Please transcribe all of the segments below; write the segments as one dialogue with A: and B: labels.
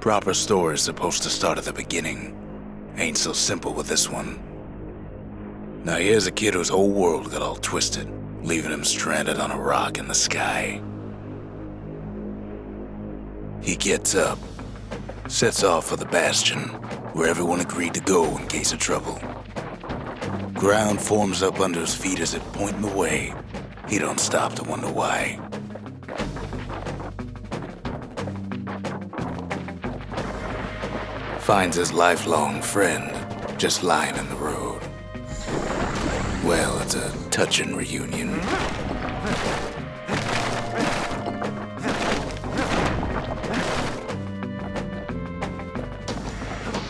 A: Proper story's supposed to start at the beginning. Ain't so simple with this one. Now here's a kid whose whole world got all twisted, leaving him stranded on a rock in the sky. He gets up, sets off for the Bastion, where everyone agreed to go in case of trouble. Ground forms up under his feet as it pointing the way. He don't stop to wonder why. Finds his lifelong friend just lying in the road. Well, it's a touching reunion.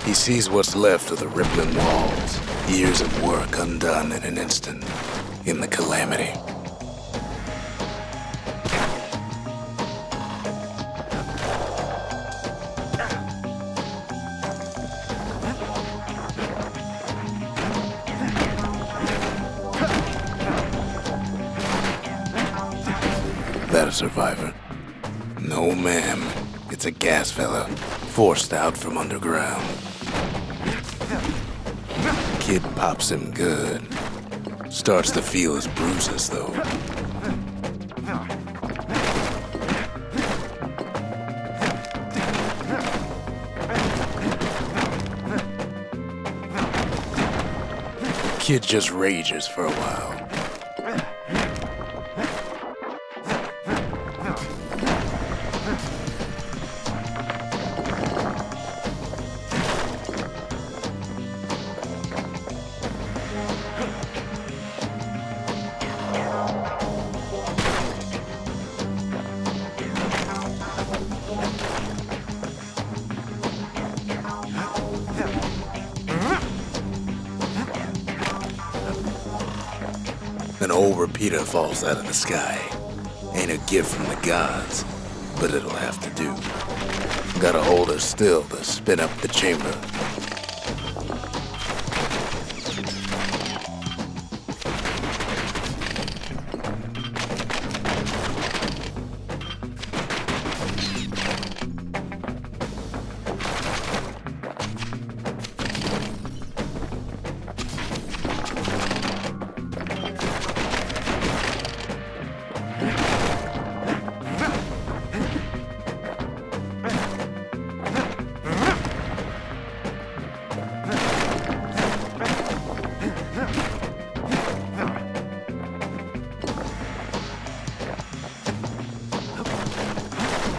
A: He sees what's left of the rippling walls, years of work undone in an instant, in the calamity. That a survivor? No, ma'am. It's a gas fella, forced out from underground. Kid pops him good. Starts to feel his bruises, though. Kid just rages for a while. An old repeater falls out of the sky. Ain't a gift from the gods, but it'll have to do. Gotta hold her still to spin up the chamber.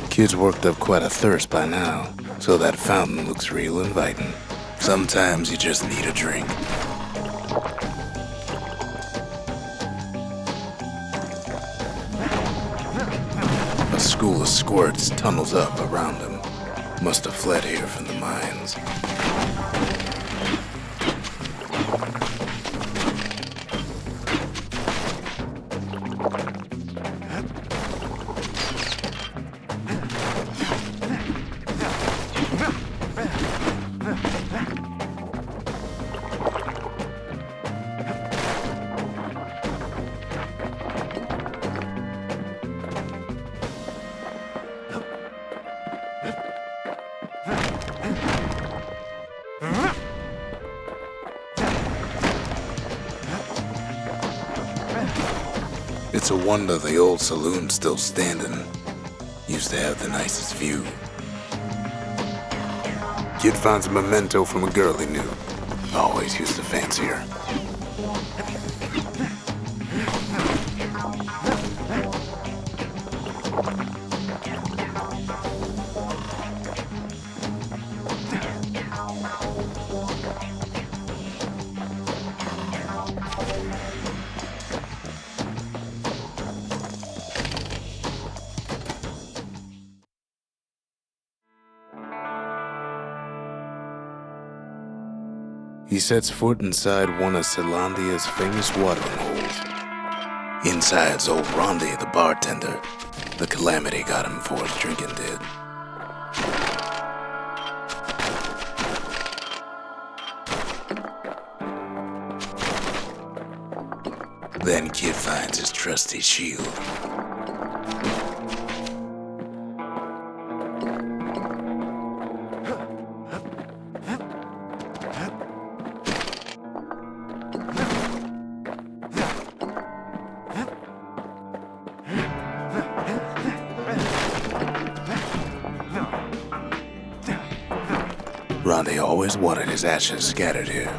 A: Kid's worked up quite a thirst by now, so that fountain looks real inviting. Sometimes you just need a drink. A school of squirts tunnels up around him. Must have fled here from the mines. It's a wonder the old saloon's still standing. Used to have the nicest view. Kid finds a memento from a girl he knew. Always used to fancy her. He sets foot inside one of Celandia's famous watering holes. Inside's old Rondi, the bartender. The calamity got him before his drinking did. Then Kid finds his trusty shield. Ronde always wanted his ashes scattered here.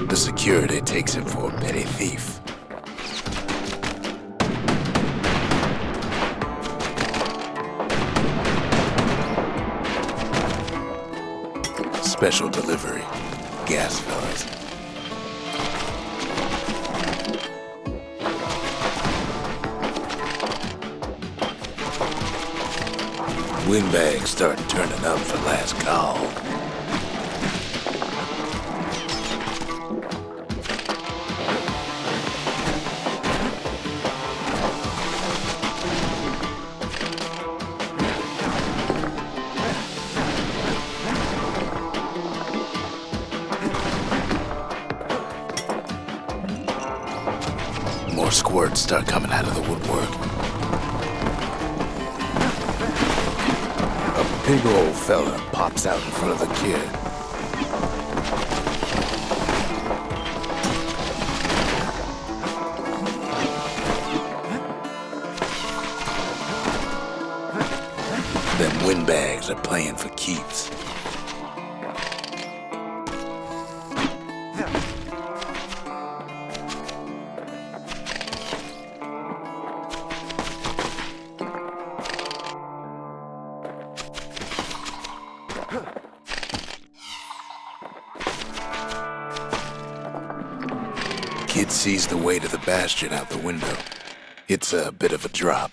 A: The security takes him for a petty thief. Special delivery. Gas fellas. Windbags start turning up for last call. More squirts start coming out of the woodwork. A big old fella pops out in front of the kid. Them windbags are playing for keeps. Kid sees the way to the Bastion out the window. It's a bit of a drop.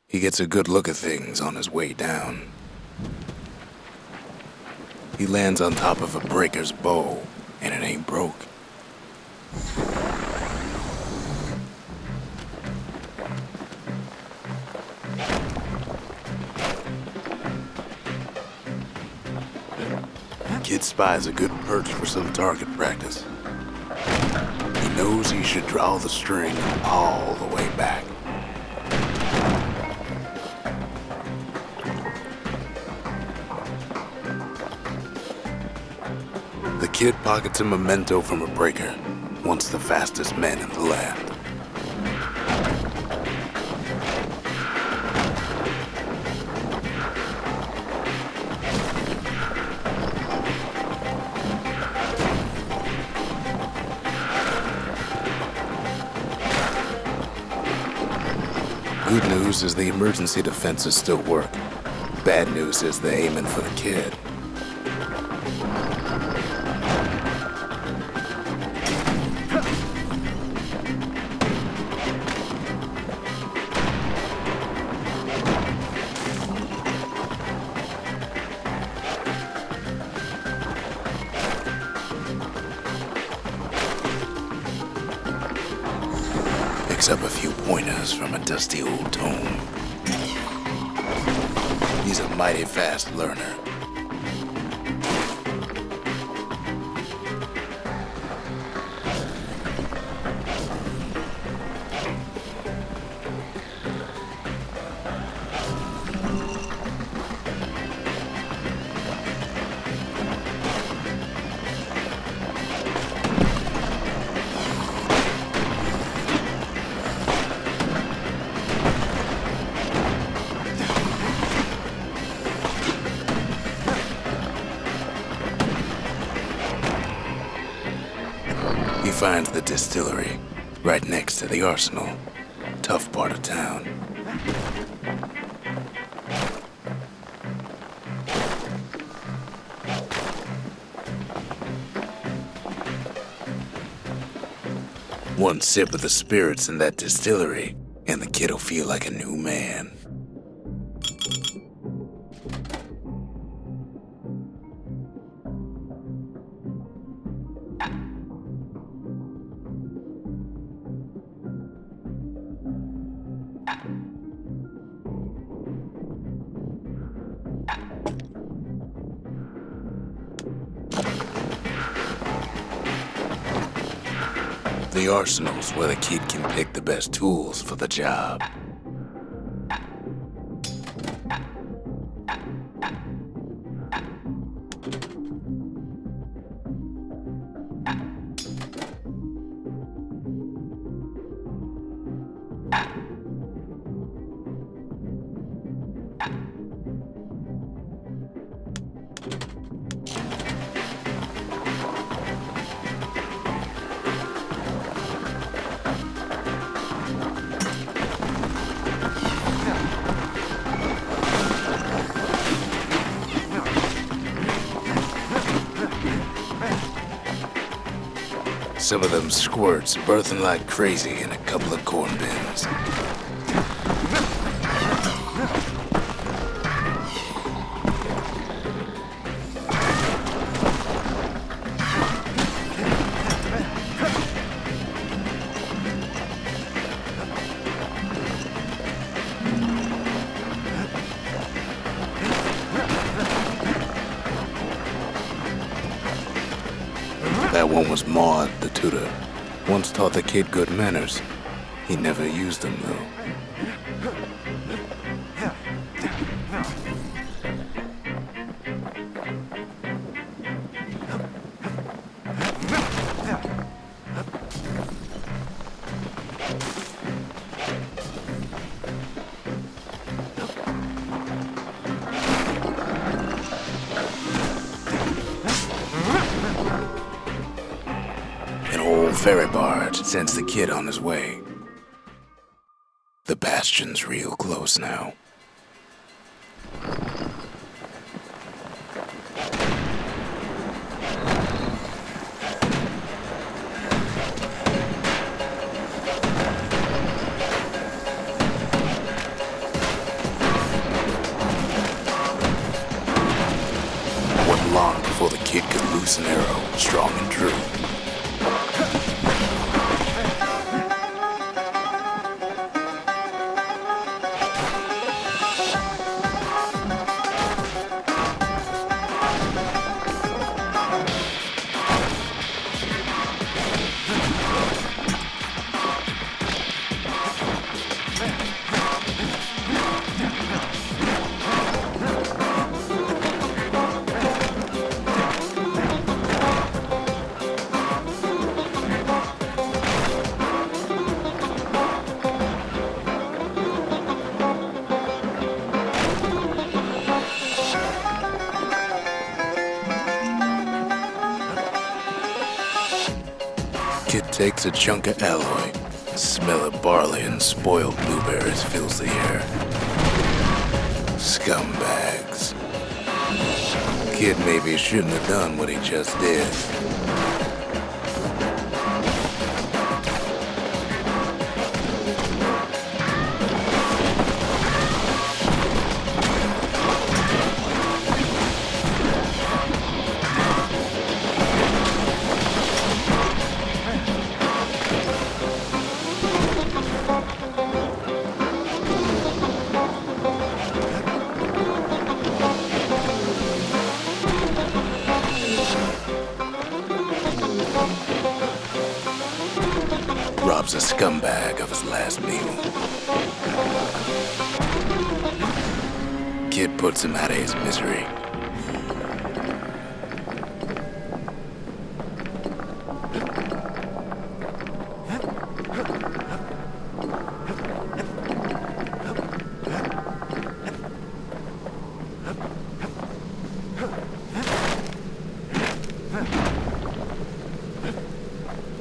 A: He gets a good look at things on his way down. He lands on top of a breaker's bow, and it ain't broke. Kid spies a good perch for some target practice. He knows he should draw the string all the way back. The kid pockets a memento from a breaker, once the fastest man in the land. Good news is the emergency defenses still work. Bad news is they're aiming for the kid. Picks up a few pointers from a dusty old tome. He's a mighty fast learner. He finds the distillery, right next to the arsenal. Tough part of town. One sip of the spirits in that distillery, and the kid'll feel like a new man. The arsenal's where the kid can pick the best tools for the job. some of them squirts birthing like crazy in a couple of corn bins. That one was Maud, the tutor. Once taught the kid good manners. He never used them, though. An old ferry barge sends the kid on his way. The Bastion's real close now. Wasn't long before the kid could loose an arrow, strong and true. Kid takes a chunk of alloy. Smell of barley and spoiled blueberries fills the air. Scumbags. Kid maybe shouldn't have done what he just did. Robs a scumbag of his last meal. Kid puts him out of his misery.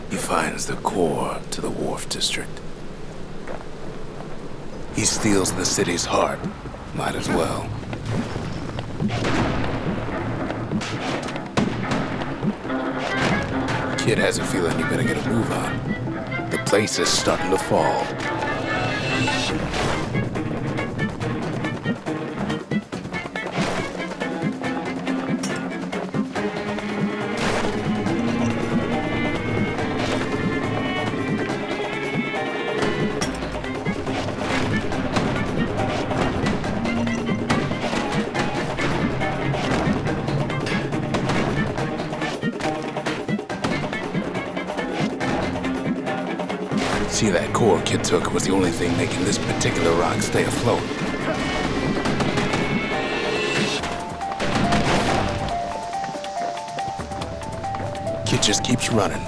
A: He finds the core to the Wharf District. He steals the city's heart. Might as well. Kid has a feeling you better get a move on. The place is starting to fall. See, that core Kid took was the only thing making this particular rock stay afloat. Kid just keeps running.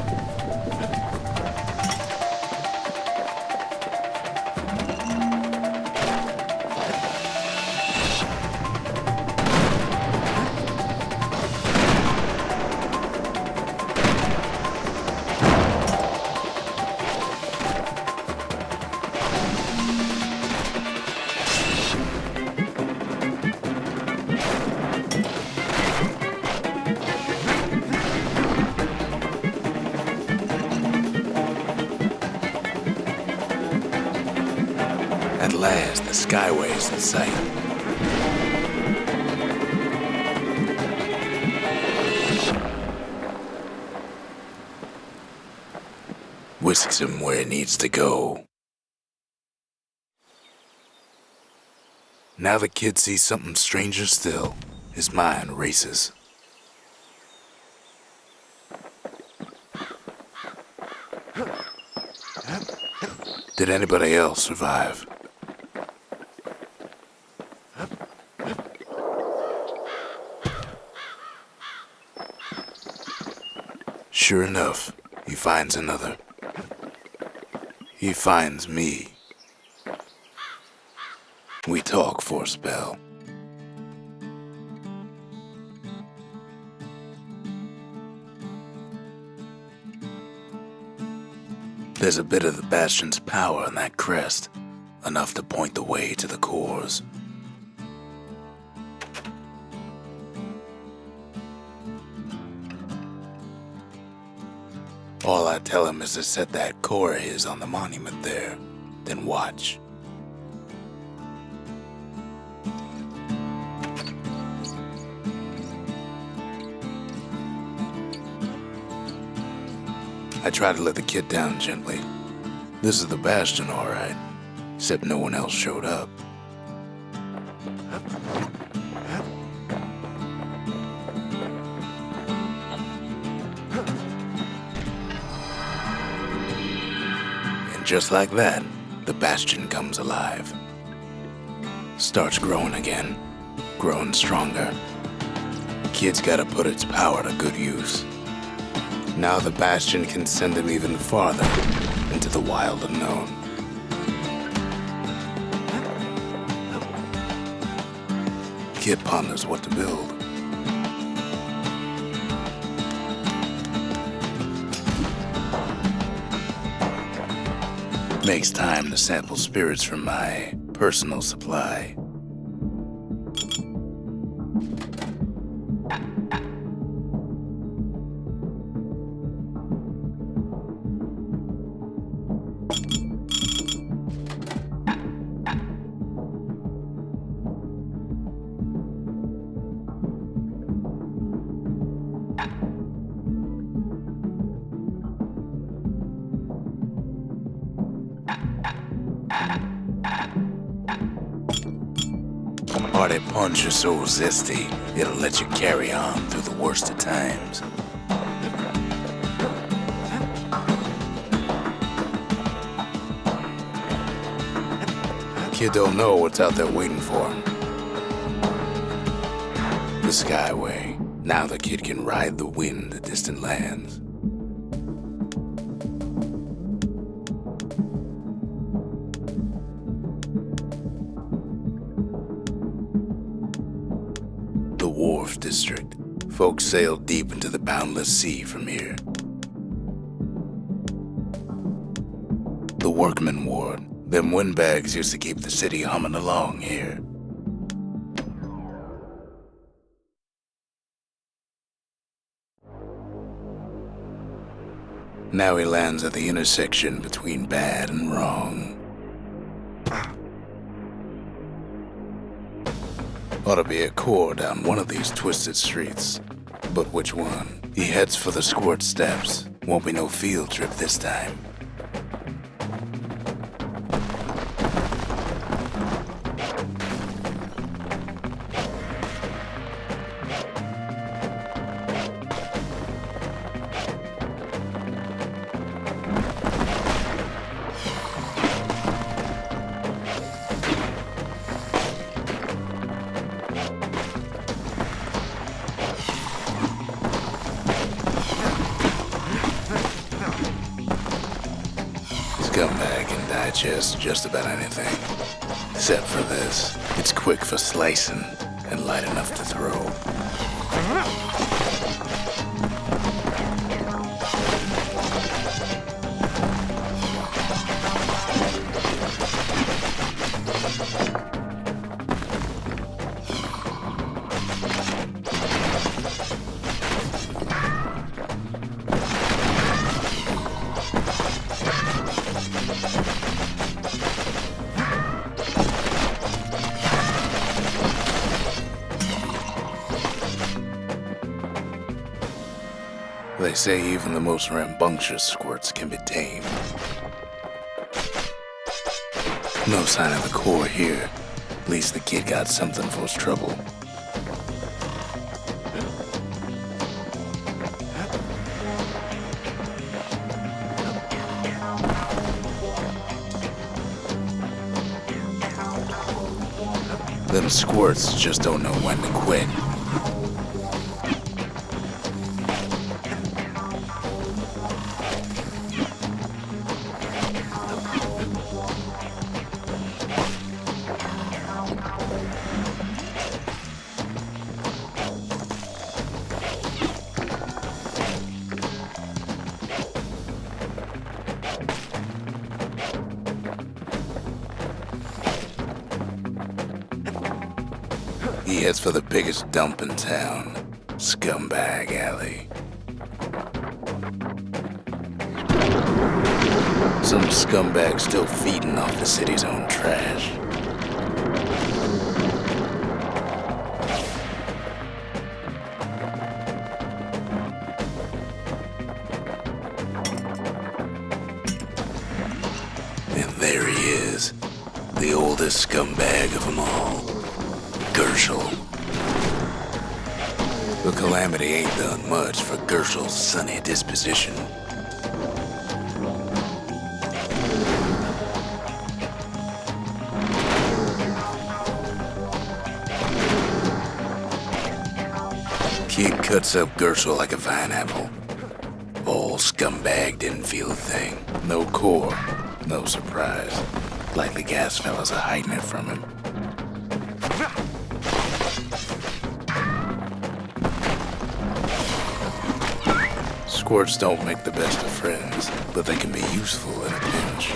A: At last, the skyway is in sight. Whisks him where he needs to go. Now the kid sees something stranger still. His mind races. Did anybody else survive? Sure enough, he finds another. He finds me. We talk for a spell. There's a bit of the Bastion's power in that crest, enough to point the way to the cores. All I tell him is to set that core of his on the monument there, then watch. I try to let the kid down gently. This is the Bastion, all right, except no one else showed up. And just like that, the Bastion comes alive. Starts growing again, growing stronger. Kid's gotta put its power to good use. Now the Bastion can send him even farther into the wild unknown. Kid ponders what to build. Makes time to sample spirits from my personal supply. Hearty punch is so zesty, it'll let you carry on through the worst of times. Kid don't know what's out there waiting for him. The Skyway. Now the kid can ride the wind to distant lands. Wharf District. Folks sail deep into the boundless sea from here. The Workman Ward. Them windbags used to keep the city humming along here. Now he lands at the intersection between bad and wrong. Ought to be a core down one of these twisted streets. But which one? He heads for the Squirt Steps. Won't be no field trip this time. Scumbag can digest just about anything. Except for this. It's quick for slicing and light enough to throw. They say even the most rambunctious squirts can be tamed. No sign of the core here. At least the kid got something for his trouble. Them squirts just don't know when to quit. He heads for the biggest dump in town, Scumbag Alley. Some scumbag still feeding off the city's own trash. And there he is, the oldest scumbag of them all. Gershel. The calamity ain't done much for Gershel's sunny disposition. Kid cuts up Gershel like a pineapple. Old scumbag didn't feel a thing. No core, no surprise. Likely gas fellas are hiding it from him. Squirts don't make the best of friends, but they can be useful in a pinch.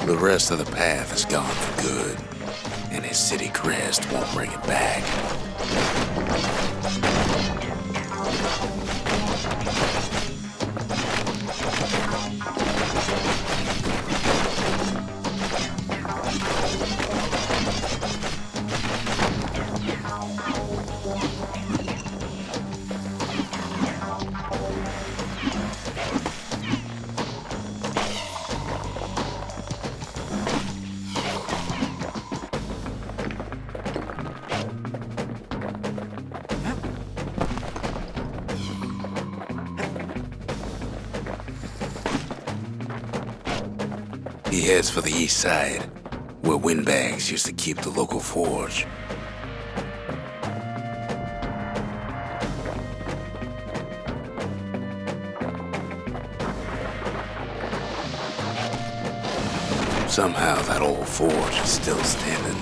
A: The rest of the path is gone for good, and his city crest won't bring it back. He heads for the east side, where windbags used to keep the local forge. Somehow that old forge is still standing.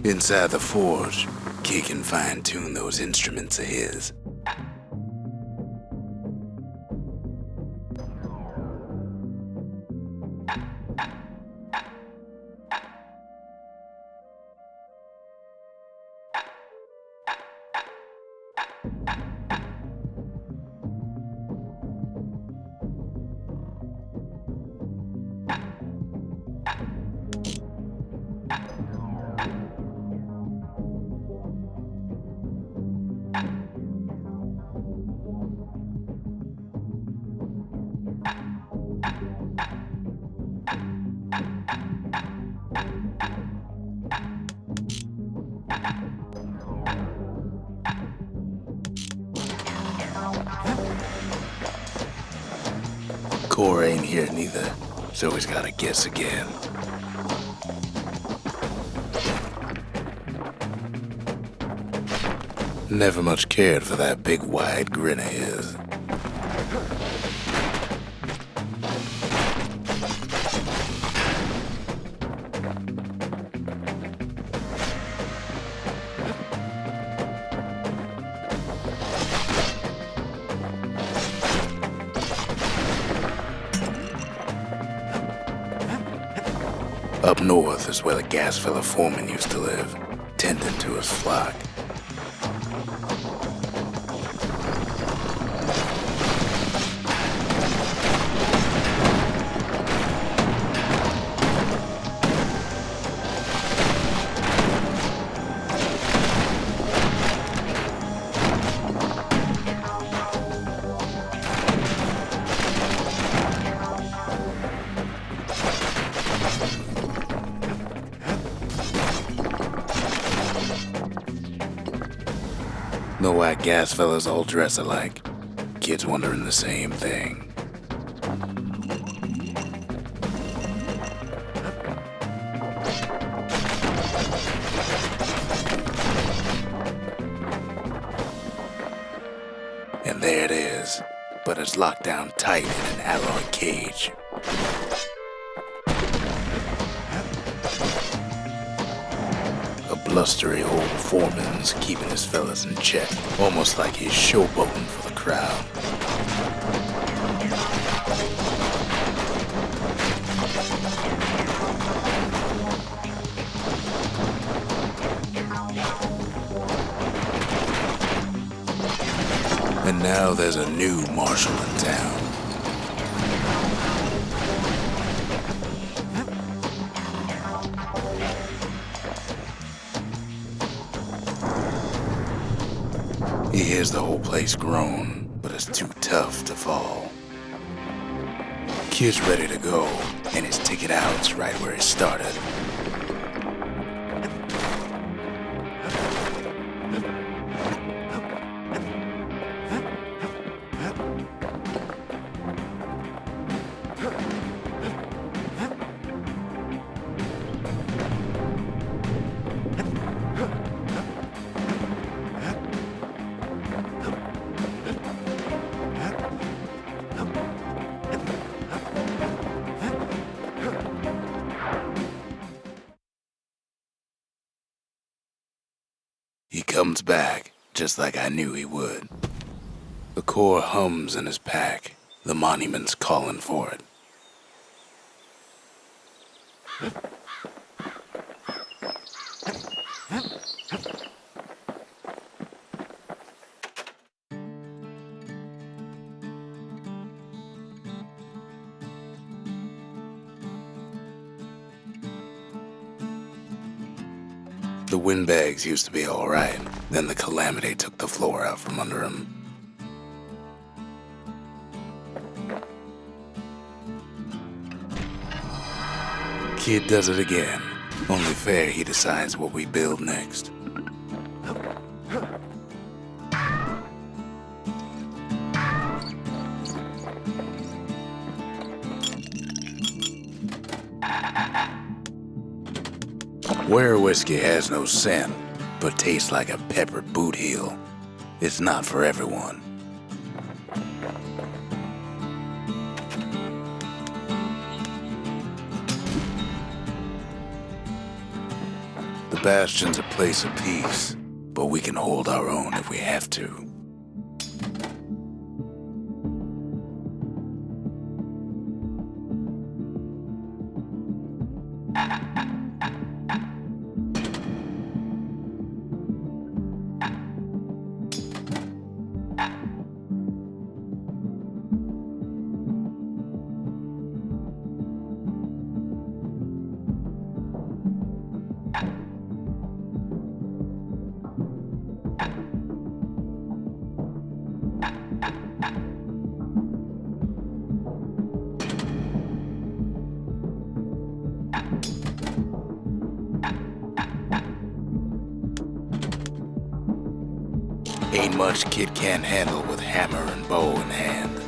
A: Inside the forge, Kid can fine-tune those instruments of his. Core ain't here neither, so he's gotta guess again. Never much cared for that big wide grin of his. Up north is where the gas fella foreman used to live, tending to his flock. Know why gas fellas all dress alike? Kids wondering the same thing. And there it is, but it's locked down tight in an alloy cage. Blustery old foreman's keeping his fellas in check, almost like he's showboating for the crowd. And now there's a new marshal in town. He hears the whole place groan, but it's too tough to fall. Kid's ready to go, and his ticket out's right where he started. He comes back, just like I knew he would. The core hums in his pack. The monument's calling for it. The windbags used to be all right. Then the calamity took the floor out from under him. Kid does it again. Only fair he decides what we build next. Where whiskey has no scent, but tastes like a peppered boot heel, it's not for everyone. The Bastion's a place of peace, but we can hold our own if we have to. Ain't much kid can't handle with hammer and bow in hand.